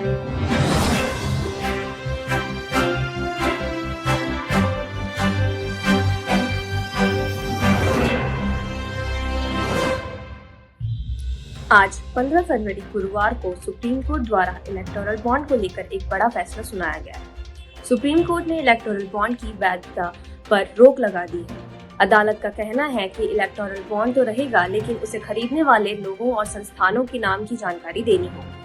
आज 15 फरवरी गुरुवार को सुप्रीम कोर्ट द्वारा इलेक्टोरल बॉन्ड को लेकर एक बड़ा फैसला सुनाया गया है। सुप्रीम कोर्ट ने इलेक्टोरल बॉन्ड की वैधता पर रोक लगा दी है। अदालत का कहना है कि इलेक्टोरल बॉन्ड तो रहेगा, लेकिन उसे खरीदने वाले लोगों और संस्थानों के नाम की जानकारी देनी होगी।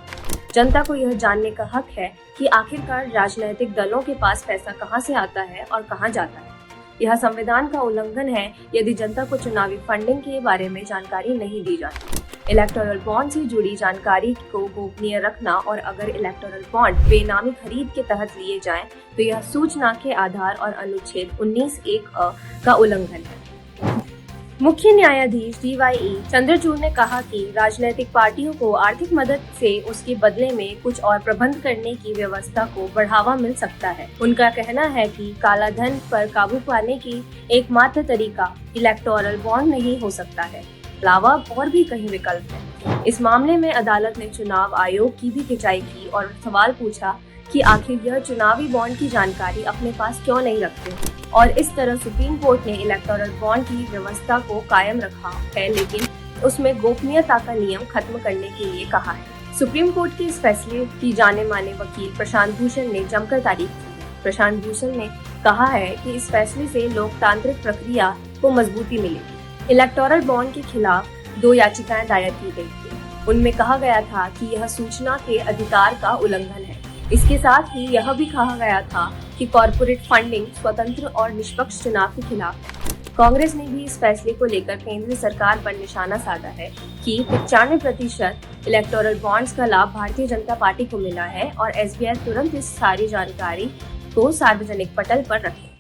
जनता को यह जानने का हक है कि आखिरकार राजनीतिक दलों के पास पैसा कहां से आता है और कहां जाता है। यह संविधान का उल्लंघन है यदि जनता को चुनावी फंडिंग के बारे में जानकारी नहीं दी जाती। इलेक्टोरल बॉन्ड से जुड़ी जानकारी को गोपनीय रखना और अगर इलेक्टोरल बॉन्ड बेनामी खरीद के तहत लिए जाएं, तो यह सूचना के आधार और अनुच्छेद 19(1)(a) का उल्लंघन है। मुख्य न्यायाधीश DYE चंद्रचूड़ ने कहा कि राजनीतिक पार्टियों को आर्थिक मदद से उसके बदले में कुछ और प्रबंध करने की व्यवस्था को बढ़ावा मिल सकता है। उनका कहना है कि काला धन पर काबू पाने की एकमात्र तरीका इलेक्टोरल बॉन्ड नहीं हो सकता है, अलावा और भी कई विकल्प हैं। इस मामले में अदालत ने चुनाव आयोग की भी खिंचाई की और सवाल पूछा कि आखिर यह चुनावी बॉन्ड की जानकारी अपने पास क्यों नहीं रखते, और इस तरह सुप्रीम कोर्ट ने इलेक्टोरल बॉन्ड की व्यवस्था को कायम रखा है, लेकिन उसमें गोपनीयता का नियम खत्म करने के लिए कहा है। सुप्रीम कोर्ट के इस फैसले की जाने माने वकील प्रशांत भूषण ने जमकर तारीफ की है। प्रशांत भूषण ने कहा है कि इस फैसले से लोकतांत्रिक प्रक्रिया को मजबूती मिलेगी। इलेक्टोरल बॉन्ड के खिलाफ 2 याचिकाएं दायर की गई थी। उनमें कहा गया था कि यह सूचना के अधिकार का उल्लंघन है। इसके साथ ही यह भी कहा गया था कि कॉर्पोरेट फंडिंग स्वतंत्र और निष्पक्ष चुनाव के खिलाफ है। कांग्रेस ने भी इस फैसले को लेकर केंद्र सरकार पर निशाना साधा है कि 95% इलेक्टोरल बॉन्ड्स का लाभ भारतीय जनता पार्टी को मिला है और SBI तुरंत इस सारी जानकारी को सार्वजनिक पटल पर रखे।